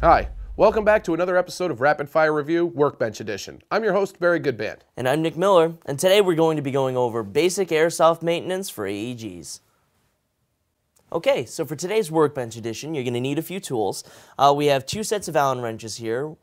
Hi, welcome back to another episode of Rapid Fire Review, Workbench Edition. I'm your host, Very Good Band. And I'm Nick Miller, and today we're going to be going over basic airsoft maintenance for AEGs. Okay, so for today's Workbench Edition, you're going to need a few tools. We have two sets of Allen wrenches here,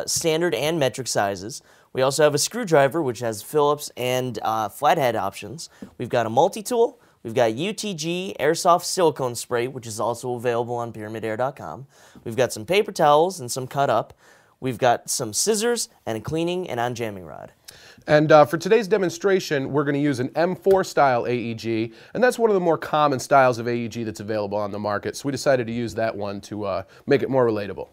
standard and metric sizes. We also have a screwdriver, which has Phillips and flathead options. We've got a multi-tool. We've got UTG Airsoft Silicone Spray, which is also available on pyramydair.com. We've got some paper towels and some cut up. We've got some scissors and a cleaning and on-jamming rod. And for today's demonstration, we're going to use an M4 style AEG, and that's one of the more common styles of AEG that's available on the market, so we decided to use that one to make it more relatable.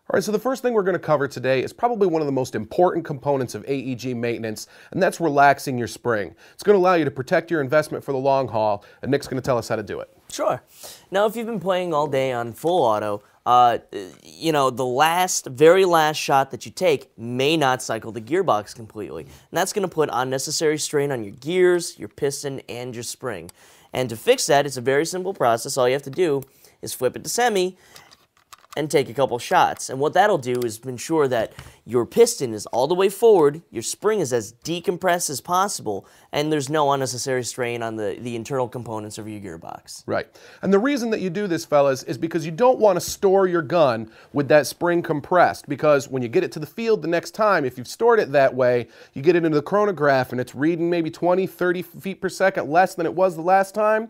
All right, so the first thing we're going to cover today is probably one of the most important components of AEG maintenance, and that's relaxing your spring. It's going to allow you to protect your investment for the long haul, and Nick's going to tell us how to do it. Sure. Now, if you've been playing all day on full auto, the very last shot that you take may not cycle the gearbox completely, and that's going to put unnecessary strain on your gears, your piston, and your spring. And to fix that, it's a very simple process. All you have to do is flip it to semi and take a couple shots. And what that'll do is ensure that your piston is all the way forward, your spring is as decompressed as possible, and there's no unnecessary strain on the internal components of your gearbox. Right. And the reason that you do this, fellas, is because you don't want to store your gun with that spring compressed, because when you get it to the field the next time, if you've stored it that way, you get it into the chronograph and it's reading maybe 20, 30 feet per second less than it was the last time.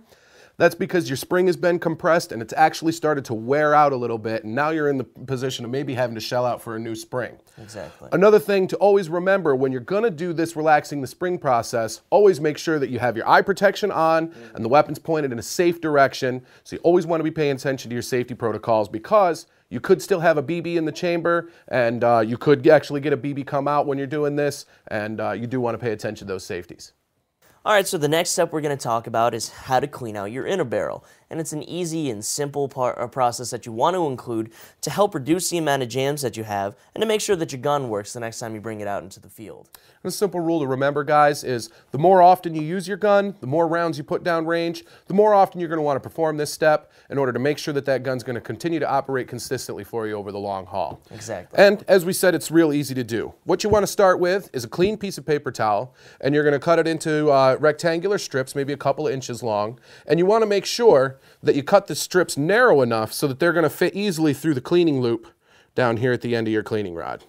That's because your spring has been compressed and it's actually started to wear out a little bit, and now you're in the position of maybe having to shell out for a new spring. Exactly. Another thing to always remember when you're going to do this relaxing the spring process, always make sure that you have your eye protection on and the weapon's pointed in a safe direction. So you always want to be paying attention to your safety protocols, because you could still have a BB in the chamber, and you could actually get a BB come out when you're doing this, and you do want to pay attention to those safeties. Alright, so the next step we're going to talk about is how to clean out your inner barrel. And it's an easy and simple process that you want to include to help reduce the amount of jams that you have and to make sure that your gun works the next time you bring it out into the field. And a simple rule to remember, guys, is the more often you use your gun, the more rounds you put down range, the more often you're going to want to perform this step in order to make sure that that gun's going to continue to operate consistently for you over the long haul. Exactly. And as we said, it's real easy to do. What you want to start with is a clean piece of paper towel, and you're going to cut it into rectangular strips, maybe a couple of inches long, and you want to make sure that you cut the strips narrow enough so that they're going to fit easily through the cleaning loop down here at the end of your cleaning rod.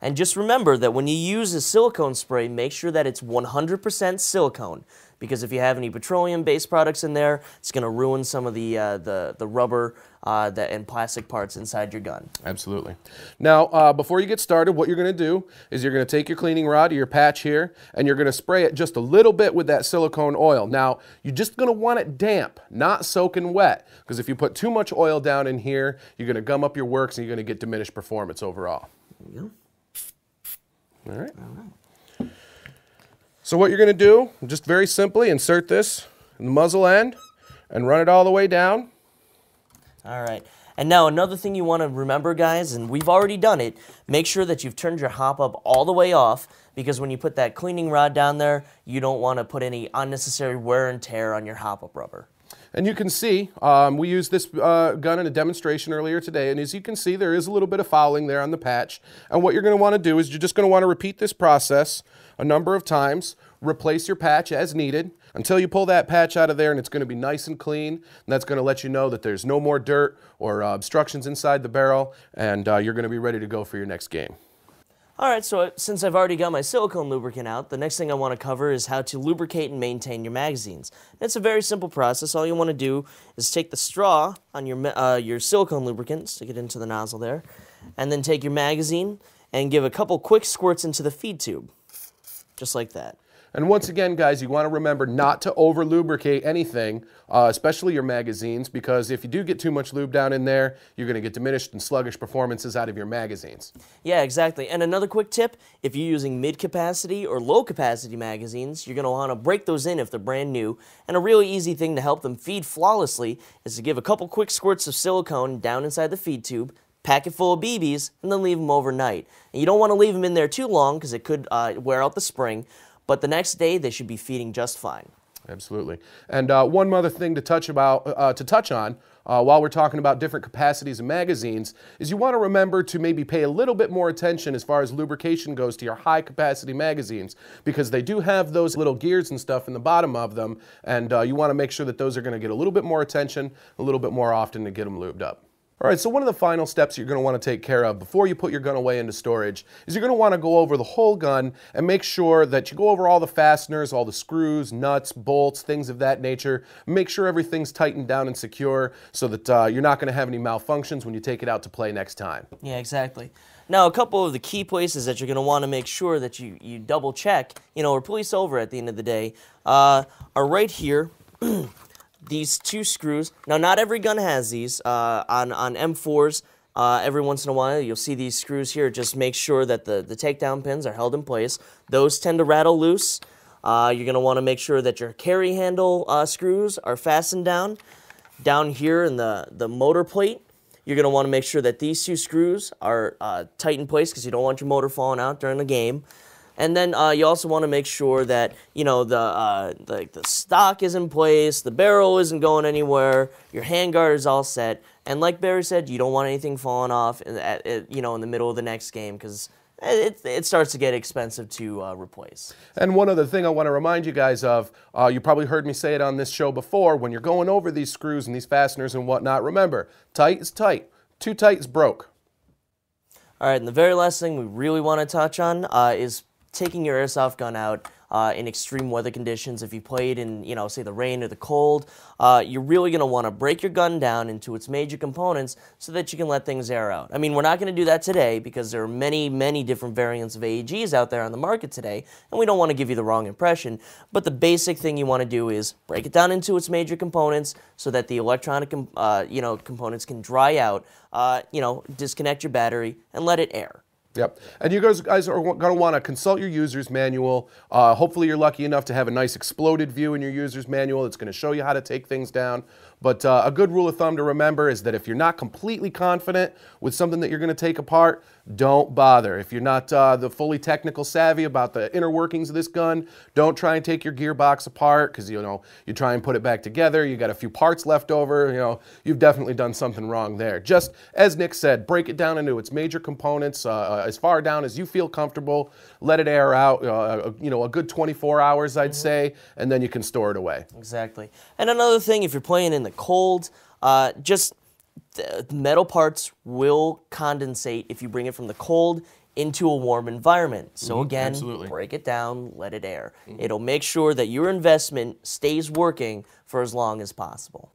And just remember that when you use a silicone spray, make sure that it's 100% silicone, because if you have any petroleum-based products in there, it's going to ruin some of the rubber and plastic parts inside your gun. Absolutely. Now, before you get started, what you're going to do is you're going to take your cleaning rod or your patch here, and you're going to spray it just a little bit with that silicone oil. Now, you're just going to want it damp, not soaking wet, because if you put too much oil down in here, you're going to gum up your works and you're going to get diminished performance overall. There you go. All right. So what you're going to do, just very simply insert this in the muzzle end and run it all the way down. All right. And now another thing you want to remember, guys, and we've already done it, make sure that you've turned your hop up all the way off, because when you put that cleaning rod down there, you don't want to put any unnecessary wear and tear on your hop up rubber. And you can see, we used this gun in a demonstration earlier today, and as you can see, there is a little bit of fouling there on the patch. And what you're going to want to do is you're just going to want to repeat this process a number of times, replace your patch as needed, until you pull that patch out of there and it's going to be nice and clean. And that's going to let you know that there's no more dirt or obstructions inside the barrel, and you're going to be ready to go for your next game. Alright, so since I've already got my silicone lubricant out, the next thing I want to cover is how to lubricate and maintain your magazines. And it's a very simple process. All you want to do is take the straw on your silicone lubricant, stick it into the nozzle there, and then take your magazine and give a couple quick squirts into the feed tube, just like that. And once again, guys, you want to remember not to over-lubricate anything, especially your magazines, because if you do get too much lube down in there, you're going to get diminished and sluggish performances out of your magazines. Yeah, exactly. And another quick tip, if you're using mid-capacity or low-capacity magazines, you're going to want to break those in if they're brand new. And a really easy thing to help them feed flawlessly is to give a couple quick squirts of silicone down inside the feed tube, pack it full of BBs, and then leave them overnight. And you don't want to leave them in there too long because it could wear out the spring. But the next day, they should be feeding just fine. Absolutely. And one other thing to touch on while we're talking about different capacities of magazines is you want to remember to maybe pay a little bit more attention as far as lubrication goes to your high capacity magazines, because they do have those little gears and stuff in the bottom of them, and you want to make sure that those are going to get a little bit more attention a little bit more often to get them lubed up. All right, so one of the final steps you're going to want to take care of before you put your gun away into storage is you're going to want to go over the whole gun and make sure that you go over all the fasteners, all the screws, nuts, bolts, things of that nature. Make sure everything's tightened down and secure so that you're not going to have any malfunctions when you take it out to play next time. Yeah, exactly. Now, a couple of the key places that you're going to want to make sure that you double check, or police over at the end of the day, are right here. These two screws. Now, not every gun has these. On M4s, every once in a while, you'll see these screws here. Just make sure that the takedown pins are held in place. Those tend to rattle loose. You're going to want to make sure that your carry handle screws are fastened down. Down here in the motor plate, you're going to want to make sure that these two screws are tight in place because you don't want your motor falling out during the game. And then you also want to make sure that, the stock is in place, the barrel isn't going anywhere, your handguard is all set. And like Barry said, you don't want anything falling off in the middle of the next game, because it starts to get expensive to replace. And one other thing I want to remind you guys of, you probably heard me say it on this show before, when you're going over these screws and these fasteners and whatnot, remember, tight is tight. Too tight is broke. All right, and the very last thing we really want to touch on is taking your airsoft gun out in extreme weather conditions. If you played in, say the rain or the cold, you're really going to want to break your gun down into its major components so that you can let things air out. I mean, we're not going to do that today because there are many, many different variants of AEGs out there on the market today, and we don't want to give you the wrong impression. But the basic thing you want to do is break it down into its major components so that the electronic, components can dry out, disconnect your battery and let it air. Yep. And you guys are going to want to consult your user's manual. Hopefully you're lucky enough to have a nice exploded view in your user's manual. It's going to show you how to take things down. But a good rule of thumb to remember is that if you're not completely confident with something that you're going to take apart, don't bother. If you're not the fully technical savvy about the inner workings of this gun, don't try and take your gearbox apart, because you try and put it back together, you got a few parts left over, you've definitely done something wrong there. Just as Nick said, break it down into its major components as far down as you feel comfortable. Let it air out, a good 24 hours, I'd say, and then you can store it away. Exactly. And another thing, if you're playing in the cold, the metal parts will condensate if you bring it from the cold into a warm environment. So again, absolutely. Break it down, let it air. It'll make sure that your investment stays working for as long as possible.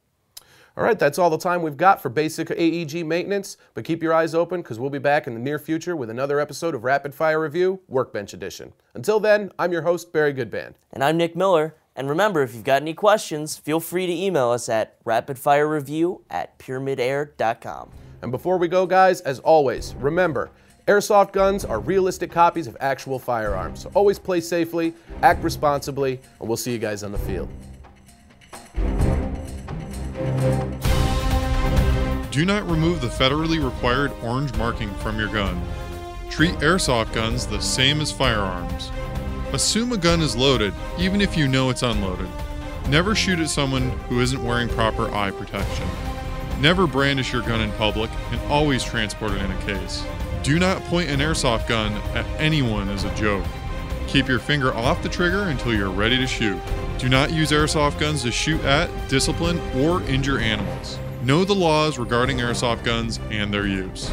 All right, that's all the time we've got for basic AEG maintenance, but keep your eyes open because we'll be back in the near future with another episode of Rapid Fire Review, Workbench Edition. Until then, I'm your host, Barry Goodband. And I'm Nick Miller. And remember, if you've got any questions, feel free to email us at rapidfirereview@pyramydair.com. And before we go, guys, as always, remember, airsoft guns are realistic copies of actual firearms. So always play safely, act responsibly, and we'll see you guys on the field. Do not remove the federally required orange marking from your gun. Treat airsoft guns the same as firearms. Assume a gun is loaded, even if you know it's unloaded. Never shoot at someone who isn't wearing proper eye protection. Never brandish your gun in public, and always transport it in a case. Do not point an airsoft gun at anyone as a joke. Keep your finger off the trigger until you're ready to shoot. Do not use airsoft guns to shoot at, discipline, or injure animals. Know the laws regarding airsoft guns and their use.